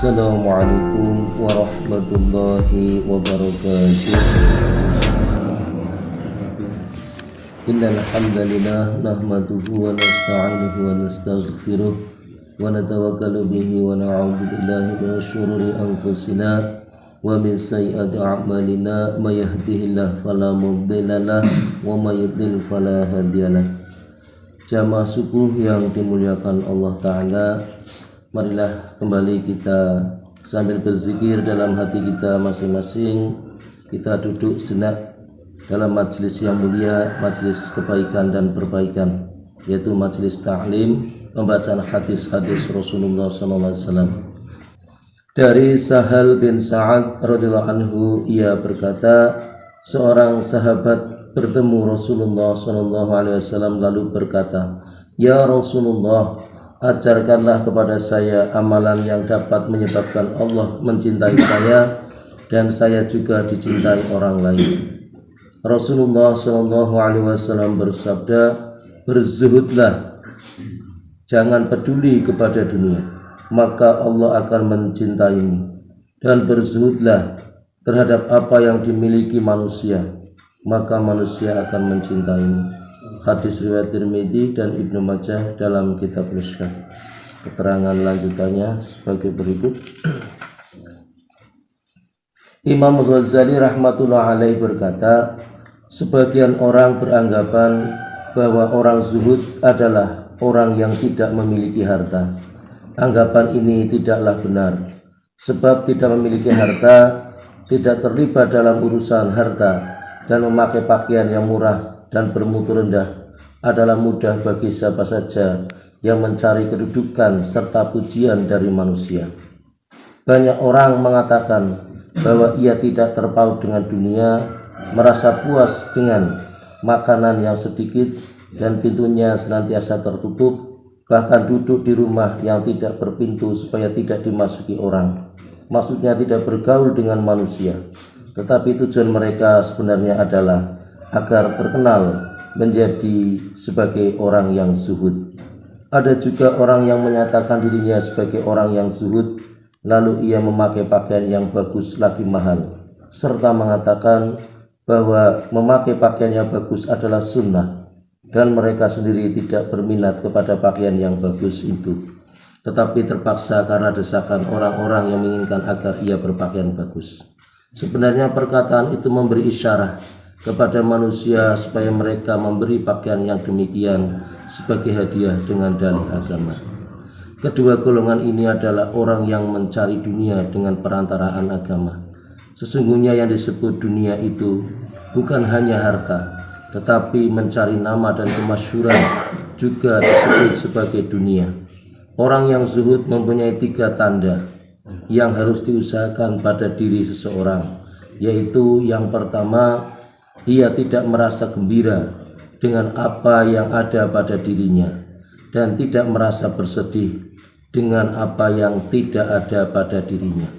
Assalamualaikum warahmatullahi wabarakatuh. Innal hamdalillah nahmaduhu wa nasta'inuhu wa nastaghfiruh wa natawakkalu bihi wa na'udzu billahi min shururi anfusina wa min sayyiati a'malina may yahdihillahu fala mudhillalah wa may yudhlil fala hadiyalah. Jamaah subuh yang dimuliakan Allah Ta'ala, marilah kembali kita sambil berzikir dalam hati kita masing-masing. Kita duduk sejenak dalam majelis yang mulia, majelis kebaikan dan perbaikan, yaitu majelis ta'lim, pembacaan hadis-hadis Rasulullah SAW. Dari Sahal bin Sa'ad radhiyallahu anhu, ia berkata, seorang sahabat bertemu Rasulullah SAW lalu berkata, "Ya Rasulullah, ajarkanlah kepada saya amalan yang dapat menyebabkan Allah mencintai saya dan saya juga dicintai orang lain." Rasulullah SAW bersabda, "Berzuhudlah, jangan peduli kepada dunia, maka Allah akan mencintaimu, dan berzuhudlah terhadap apa yang dimiliki manusia, maka manusia akan mencintaimu." Hadis riwayat Tirmidzi dan Ibnu Majah dalam kitab Mishkat. Keterangan lanjutannya sebagai berikut. Imam Ghazali rahmatullah alaih berkata, sebagian orang beranggapan bahwa orang zuhud adalah orang yang tidak memiliki harta. Anggapan ini tidaklah benar, sebab tidak memiliki harta, tidak terlibat dalam urusan harta, dan memakai pakaian yang murah dan bermutu rendah adalah mudah bagi siapa saja yang mencari kedudukan serta pujian dari manusia. Banyak orang mengatakan bahwa ia tidak terpaut dengan dunia, merasa puas dengan makanan yang sedikit dan pintunya senantiasa tertutup, bahkan duduk di rumah yang tidak berpintu supaya tidak dimasuki orang. Maksudnya tidak bergaul dengan manusia, tetapi tujuan mereka sebenarnya adalah agar terkenal menjadi sebagai orang yang zuhud. Ada juga orang yang menyatakan dirinya sebagai orang yang zuhud, lalu ia memakai pakaian yang bagus lagi mahal, serta mengatakan bahwa memakai pakaian yang bagus adalah sunnah, dan mereka sendiri tidak berminat kepada pakaian yang bagus itu, tetapi terpaksa karena desakan orang-orang yang menginginkan agar ia berpakaian bagus. Sebenarnya perkataan itu memberi isyarat kepada manusia supaya mereka memberi pakaian yang demikian sebagai hadiah dengan dalih agama. Kedua golongan ini adalah orang yang mencari dunia dengan perantaraan agama. Sesungguhnya yang disebut dunia itu bukan hanya harta, tetapi mencari nama dan kemasyhuran juga disebut sebagai dunia. Orang yang zuhud mempunyai 3 tanda yang harus diusahakan pada diri seseorang, yaitu yang pertama, ia tidak merasa gembira dengan apa yang ada pada dirinya dan tidak merasa bersedih dengan apa yang tidak ada pada dirinya.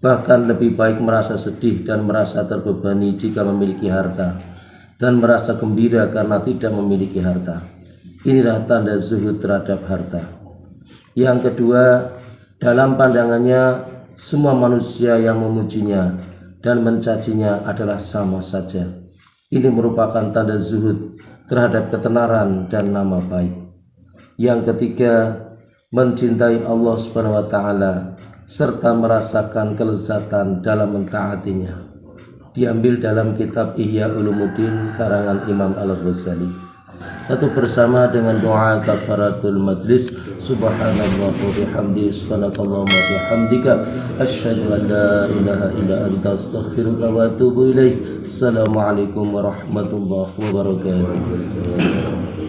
Bahkan lebih baik merasa sedih dan merasa terbebani jika memiliki harta, dan merasa gembira karena tidak memiliki harta. Inilah tanda zuhud terhadap harta. Yang kedua, dalam pandangannya semua manusia yang memujinya dan mencacinya adalah sama saja. Ini merupakan tanda zuhud terhadap ketenaran dan nama baik. Yang ketiga, mencintai Allah Subhanahu wa taala serta merasakan kelezatan dalam mentaatinya. Diambil dalam kitab Ihya Ulumuddin karangan Imam Al-Ghazali. Tentu bersama dengan doa kafaratul majlis. Subhanallah wa bihamdihi, subhanakallahumma wa bihamdika, asyhadu an la ilaha illa anta, astaghfiruka wa atubu ilaik. Assalamualaikum warahmatullahi wabarakatuh.